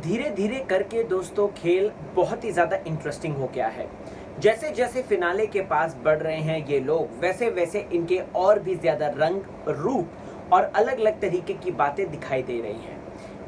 धीरे धीरे करके दोस्तों खेल बहुत ही ज़्यादा इंटरेस्टिंग हो गया है। जैसे जैसे फिनाले के पास बढ़ रहे हैं ये लोग, वैसे वैसे इनके और भी ज़्यादा रंग, रूप और अलग अलग तरीके की बातें दिखाई दे रही हैं।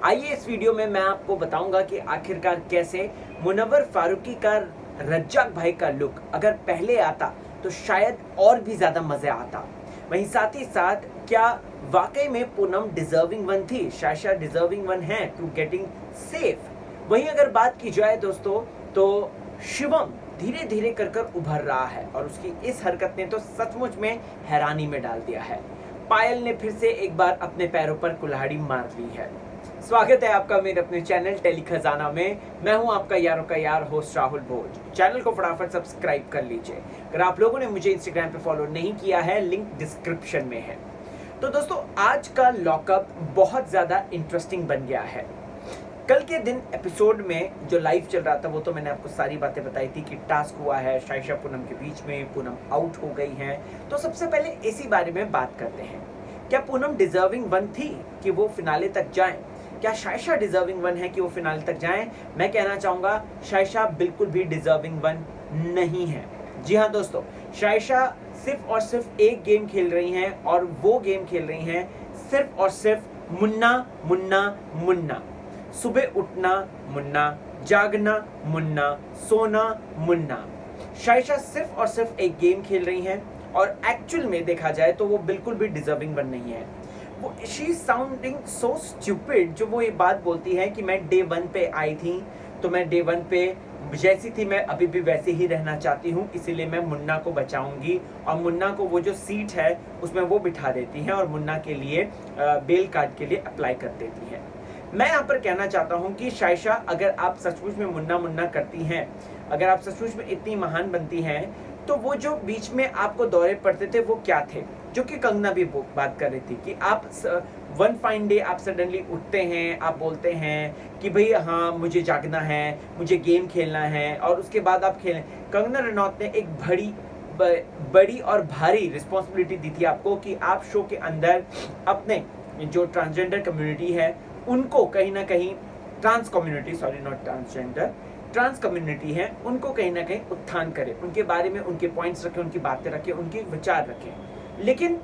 आइए इस वीडियो में मैं आपको बताऊंगा कि आखिरकार कैसे मुनव्वर फारूकी का रज्जाक भाई का लुक अगर पहले आता तो शायद और भी ज़्यादा मज़े आता। वहीं साथ ही साथ क्या वाकई में पूनम डिजर्विंग वन थी, शायशा डिजर्विंग वन है टू गेटिंग सेफ। वहीं अगर बात की जाए दोस्तों तो शिवम धीरे धीरे कर उभर रहा है और उसकी इस हरकत ने तो सचमुच में हैरानी में डाल दिया है। पायल ने फिर से एक बार अपने पैरों पर कुल्हाड़ी मार ली है। स्वागत है आपका मेरे अपने चैनल टेली खजाना में। मैं हूं आपका यारों का यार होस्ट राहुल भोज। चैनल को फटाफट सब्सक्राइब कर लीजिए। अगर आप लोगों ने मुझे इंस्टाग्राम पे फॉलो नहीं किया है, लिंक डिस्क्रिप्शन में है। तो दोस्तों आज का लॉकअप बहुत ज़्यादा इंटरेस्टिंग बन गया है। कल के दिन एपिसोड में जो लाइव चल रहा था वो तो मैंने आपको सारी बातें बताई थी कि टास्क हुआ है शायशा पूनम के बीच में, पूनम आउट हो गई हैं। तो सबसे पहले इसी बारे में बात करते हैं। क्या पूनम डिजर्विंग वन थी कि वो फिनाले तक जाएं? क्या शायशा डिजर्विंग वन है कि वो फिनाले तक जाएं? मैं कहना चाहूँगा शायशा बिल्कुल भी डिजर्विंग वन नहीं है। जी हाँ दोस्तों, शायशा सिर्फ और सिर्फ एक गेम खेल रही हैं और वो गेम खेल रही हैं सिर्फ और सिर्फ मुन्ना मुन्ना मुन्ना। सुबह उठना मुन्ना, जागना मुन्ना, सोना मुन्ना। शायशा सिर्फ और सिर्फ एक गेम खेल रही हैं और एक्चुअल में देखा जाए तो वो बिल्कुल भी डिजर्विंग वन नहीं है। वो शी साउंडिंग सो स्टूपिड जो वो ये बात बोलती है कि मैं डे वन पे आई थी तो मैं डे वन पे जैसी थी मैं अभी भी वैसे ही रहना चाहती हूँ, इसीलिए मैं मुन्ना को बचाऊंगी और मुन्ना को वो जो सीट है उसमें वो बिठा देती हैं और मुन्ना के लिए बेल कार्ड के लिए अप्लाई कर देती हैं। मैं यहाँ पर कहना चाहता हूँ कि शायशा अगर आप सचमुच में मुन्ना मुन्ना करती हैं, अगर आप सचमुच में इतनी महान बनती हैं तो वो जो बीच में आपको दौरे पड़ते थे वो क्या थे, जो कि कंगना भी बात कर रही थी कि आप वन फाइन डे आप सडनली उठते हैं, आप बोलते हैं कि भाई हाँ मुझे जागना है, मुझे गेम खेलना है और उसके बाद आप खेलें। कंगना रनौत ने एक बड़ी और भारी रिस्पॉन्सिबिलिटी दी थी आपको कि आप शो के अंदर अपने जो ट्रांसजेंडर कम्युनिटी है उनको कहीं ना कहीं ट्रांस कम्युनिटी है उनको कहीं ना कहीं उत्थान करें, उनके बारे में उनके पॉइंट्स रखें, उनकी बातें रखें, उनके विचार रखें। लेकिन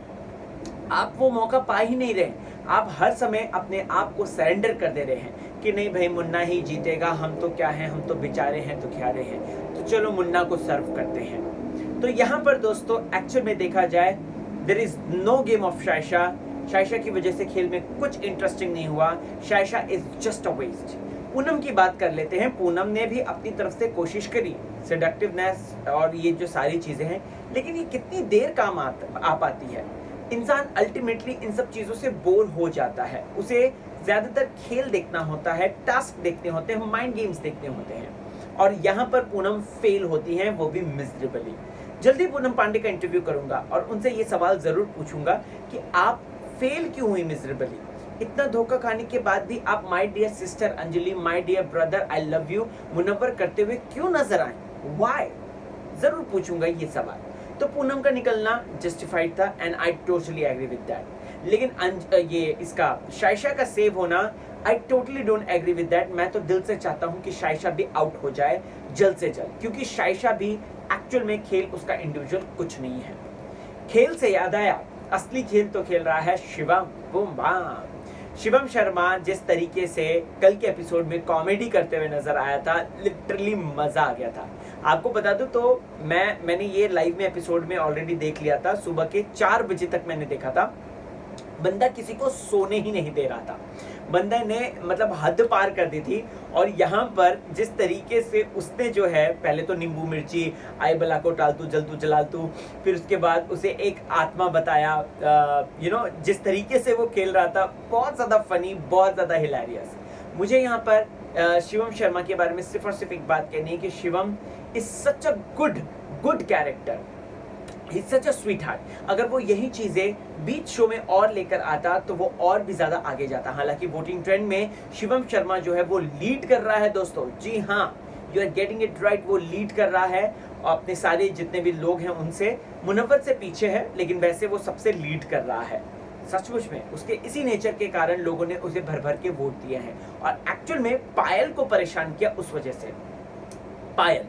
आप वो मौका पा ही नहीं रहे। आप हर समय अपने आप को सरेंडर कर दे रहे हैं कि नहीं भाई मुन्ना ही जीतेगा, हम तो क्या हैं, हम तो बेचारे हैं, दुखियारे हैं, तो चलो मुन्ना को सर्व करते हैं। तो यहाँ पर दोस्तों एक्चुअल में देखा जाए there is no game of शायशा। शायशा की वजह से खेल में कुछ इंटरेस्टिंग नहीं हुआ। शायशा is just a waste. Poonam की बात कर लेते हैं। पूनम ने भी अपनी तरफ से कोशिश करी, सेडक्टिवनेस और ये जो सारी चीजें हैं, लेकिन ये कितनी देर काम आ पाती है। इंसान अल्टीमेटली इन सब चीजों से बोर हो जाता है। उसे ज्यादातर खेल देखना होता है, टास्क देखने होते हैं, माइंड गेम्स देखने होते हैं और यहाँ पर पूनम फेल होती हैं, वो भी मिजरेबली। जल्दी पूनम पांडे का इंटरव्यू करूंगा और उनसे ये सवाल जरूर पूछूंगा कि आप फेल क्यों हुई मिजरेबली। इतना धोखा खाने के बाद भी आप my dear sister Anjali, my dear brother I love you Munawar करते हुए क्यों नजर आए? व्हाई? जरूर पूछूंगा ये सवाल। तो पूनम का निकलना जस्टिफाइड था and I totally agree with that. लेकिन ये इसका शायशा का सेव होना I totally don't agree with that. मैं तो दिल से चाहता हूँ कि शायशा भी आउट हो जाए जल्द से जल्द, क्योंकि शायशा भी एक्चुअल में खेल उसका इंडिविजुअल कुछ नहीं है। खेल से याद आया, असली खेल तो खेल रहा है शिवम। Boom bam. शिवम शर्मा जिस तरीके से कल के एपिसोड में कॉमेडी करते हुए नजर आया था, लिटरली मजा आ गया था। आपको बता दूं तो मैंने ये लाइव में एपिसोड में ऑलरेडी देख लिया था। सुबह के 4 बजे तक मैंने देखा था। बंदा किसी को सोने ही नहीं दे रहा था। बंदा ने मतलब हद पार कर दी थी। और यहाँ पर जिस तरीके से उसने जो है पहले तो नींबू मिर्ची, आई बला को टालतू जलतू जलालतू, फिर उसके बाद उसे एक आत्मा बताया, जिस तरीके से वो खेल रहा था बहुत ज़्यादा फनी, बहुत ज़्यादा हिलेरियस। मुझे यहाँ पर शिवम शर्मा के बारे में सिर्फ और सिर्फ एक बात कहनी है कि Shivam is such a good character, He's such a sweetheart। अगर वो यही चीजें बीच शो में और लेकर आता तो वो और भी ज्यादा आगे जाता। हालांकि वोटिंग ट्रेंड में शिवम शर्मा जो है वो लीड कर रहा है दोस्तों। जी हाँ, you are getting it right, वो लीड कर रहा है और अपने सारे जितने भी लोग हैं उनसे मुनव्वर से पीछे है, लेकिन वैसे वो सबसे लीड कर रहा है। सचमुच में उसके इसी नेचर के कारण लोगों ने उसे भर भर के वोट दिए हैं और एक्चुअल में पायल को परेशान किया उस वजह से। पायल,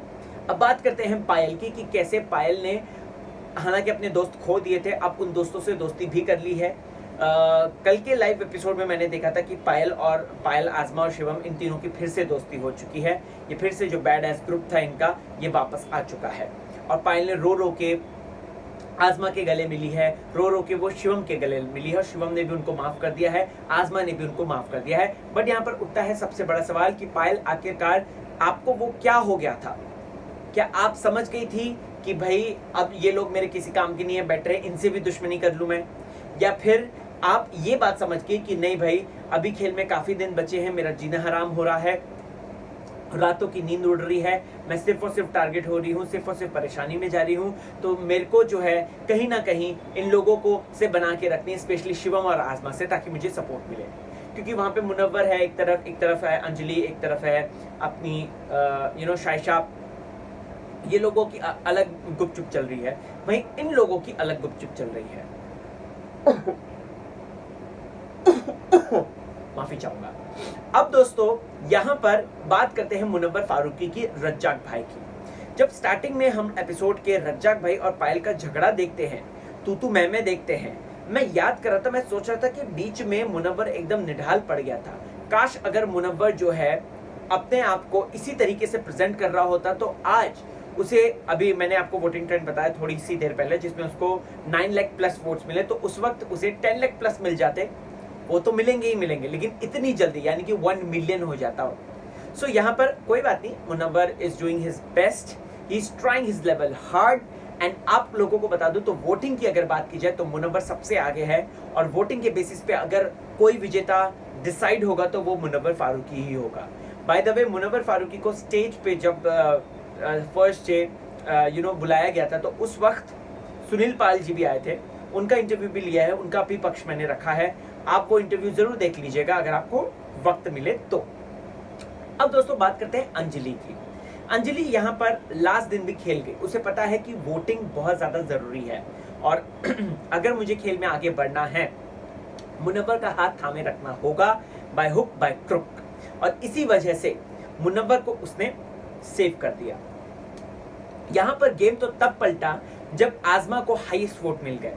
अब बात करते हैं पायल की कि कैसे पायल ने हालांकि अपने दोस्त खो दिए थे, अब उन दोस्तों से दोस्ती भी कर ली है। कल के लाइव एपिसोड में मैंने देखा था कि पायल, आज़मा और शिवम, इन तीनों की फिर से दोस्ती हो चुकी है। ये फिर से जो बैड एस ग्रुप था इनका, ये वापस आ चुका है और पायल ने रो रो के आज़मा के गले मिली है, रो रो के वो शिवम के गले मिली है और शिवम ने भी उनको माफ कर दिया है, आज़मा ने भी उनको माफ कर दिया है। बट यहाँ पर उठता है सबसे बड़ा सवाल कि पायल आखिरकार आपको वो क्या हो गया था? क्या आप समझ गई थी कि भाई अब ये लोग मेरे किसी काम के नहीं है, बेटर है इनसे भी दुश्मनी कर लूं मैं? या फिर आप ये बात समझ गई कि नहीं भाई अभी खेल में काफी दिन बचे हैं, मेरा जीना हराम हो रहा है, रातों की नींद उड़ रही है, मैं सिर्फ और सिर्फ टारगेट हो रही हूँ, सिर्फ और सिर्फ परेशानी में जा रही हूँ, तो मेरे को जो है कहीं ना कहीं इन लोगों को से बना के रखनी है, स्पेशली शिवम और आज़मा से, ताकि मुझे सपोर्ट मिले। क्योंकि वहाँ पे मुनव्वर है एक तरफ है अंजलि, एक तरफ है अपनी शाइशा, ये लोगों की अलग गुपचुप चल रही है, वहीं इन लोगों की अलग गुपचुप चल रही है। माफी चाहूंगा। अब दोस्तों यहाँ पर बात करते हैं मुनव्वर फारूकी की रज्जाक भाई की। जब स्टार्टिंग में हम एपिसोड के रज्जाक भाई और पायल का झगड़ा देखते हैं, तू मैं देखते हैं, मैं याद कर रहा था, मैं सोच रहा था कि बीच में मुनव्वर एकदम निढाल पड़ गया था। काश अगर मुनव्वर जो है अपने आप को इसी तरीके से प्रेजेंट कर रहा होता तो आज उसे, अभी मैंने आपको वोटिंग ट्रेंड बताया थोड़ी सी देर पहले, जिसमें उसको 9 लाख प्लस वोट्स मिले, तो उस वक्त उसे 10 लाख प्लस मिल जाते। वो तो मिलेंगे ही मिलेंगे, लेकिन इतनी जल्दी, यानी कि 1 मिलियन हो जाता। सो यहाँ पर कोई बात नहीं, Munawar is doing his best, he is trying his level hard. And आप लोगों को बता दूं तो वोटिंग की अगर बात की जाए तो मुनव्वर सबसे आगे है, और वोटिंग के बेसिस पे अगर कोई विजेता डिसाइड होगा तो वो मुनव्वर फारूकी ही होगा। By the way, Munawar Faruqui को स्टेज पे जब फर्स्ट डे बुलाया गया था, तो उस वक्त सुनील पाल जी भी आए थे, उनका इंटरव्यू भी लिया है, उनका भी पक्ष मैंने रखा है, आप वो इंटरव्यू जरूर देख लीजिएगा अगर आपको वक्त मिले तो। अब दोस्तों बात करते हैं अंजलि की। अंजलि यहाँ पर लास्ट दिन भी खेल गई, उसे पता है कि वोटिंग बहुत ज्यादा जरूरी है और अगर मुझे खेल में आगे बढ़ना है, मुनव्वर का हाथ थामे रखना होगा, बाय हुक बाय क्रुक, और इसी वजह से मुनव्वर को उसने सेव कर दिया। यहाँ पर गेम तो तब पलटा जब आज़मा को हाईएस्ट वोट मिल गए।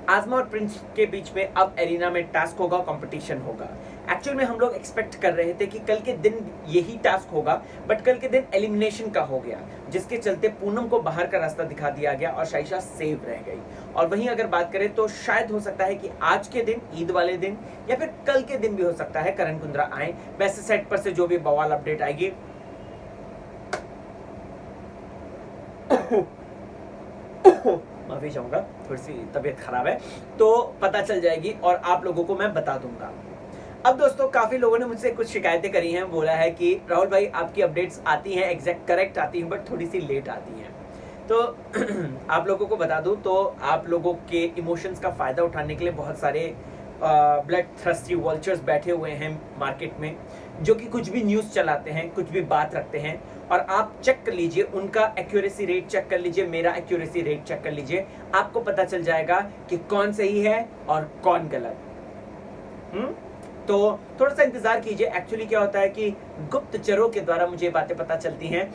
आज़मा और प्रिंस के बीच में अब एरिना में टास्क होगा, कंपटीशन होगा। एक्चुअल में हम लोग एक्सपेक्ट कर रहे थे कि कल के दिन यही टास्क होगा, बट कल के दिन एलिमिनेशन का हो गया, जिसके चलते पूनम को बाहर का रास्ता दिखा दिया गया और शाइशा सेव रह गई। और वहीं अगर बात करें तो शायद हो सकता है कि आज के दिन, ईद वाले दिन, या फिर कल के दिन भी हो सकता है करण कुंद्रा आए। वैसे सेट पर से जो भी बवाल अपडेट आएगी माफी चाहूंगा, थोड़ी सी तबीयत खराब है, तो पता चल जाएगी और आप लोगों को मैं बता दूंगा। अब दोस्तों काफी लोगों ने मुझसे कुछ शिकायतें करी हैं, बोला है कि राहुल भाई आपकी अपडेट्स आती हैं, एग्जैक्ट करेक्ट आती हैं, बट थोड़ी सी लेट आती हैं। तो आप लोगों को बता दूं तो आप लोगों के इमोशंस का फायदा उठाने के लिए बहुत सारे ब्लड थ्रस्टी वल्चर्स बैठे हुए हैं मार्केट में, जो कि कुछ भी न्यूज़ चलाते हैं, कुछ भी बात रखते हैं, और आप चेक कर लीजिए, उनका एक्यूरेसी रेट चेक कर लीजिए, मेरा एक्यूरेसी रेट चेक कर लीजिए, आपको पता चल जाएगा कि कौन सही है और कौन गलत। तो थोड़ा सा इंतजार कीजिए। एक्चुअली क्या होता है कि गुप्तचरों के द्वारा मुझे बातें पता चलती हैं,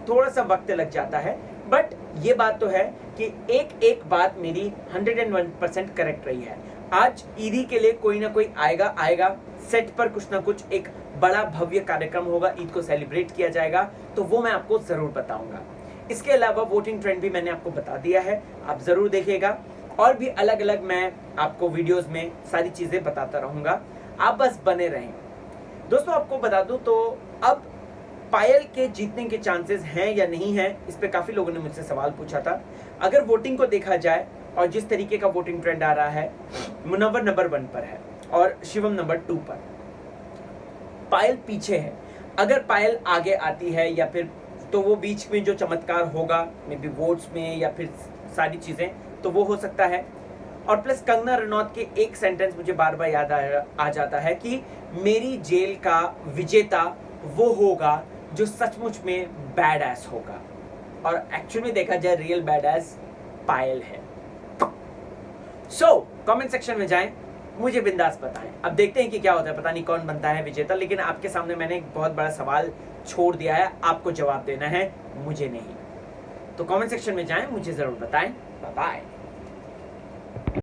थोड़ा सा वक्त लग जाता है, बट ये बात तो है कि एक एक बात मेरी 101% करेक्ट रही है। आज ईदी के लिए कोई ना कोई आएगा, सेट पर कुछ ना कुछ एक बड़ा भव्य कार्यक्रम होगा, ईद को सेलिब्रेट किया जाएगा, तो वो मैं आपको जरूर बताऊंगा। इसके अलावा वोटिंग ट्रेंड भी मैंने आपको बता दिया है, आप जरूर देखिएगा, और भी अलग अलग मैं आपको वीडियोस में सारी चीजें बताता रहूंगा, आप बस बने रहें। दोस्तों आपको बता दूं तो अब पायल के जीतने के चांसेस हैं या नहीं है, इस पे काफी लोगों ने मुझसे सवाल पूछा था। अगर वोटिंग को देखा जाए और जिस तरीके का वोटिंग ट्रेंड आ रहा है, मुनव्वर नंबर 1 पर है और शिवम नंबर 2 पर, पायल पीछे है। अगर पायल आगे आती है या फिर तो वो बीच में जो चमत्कार होगा, मे बी वोट्स में या फिर सारी चीजें, तो वो हो सकता है। और प्लस कंगना रनौत के एक सेंटेंस मुझे बार बार याद आ जाता है कि मेरी जेल का विजेता वो होगा जो सचमुच में बैड एस होगा, और एक्चुअली देखा जाए रियल बैड एस पायल है। सो कमेंट सेक्शन में जाएं, मुझे बिंदास बताएं। अब देखते हैं कि क्या होता है, पता नहीं कौन बनता है विजेता, लेकिन आपके सामने मैंने एक बहुत बड़ा सवाल छोड़ दिया है, आपको जवाब देना है, मुझे नहीं। तो कमेंट सेक्शन में जाएं, मुझे जरूर बताएं। Bye bye.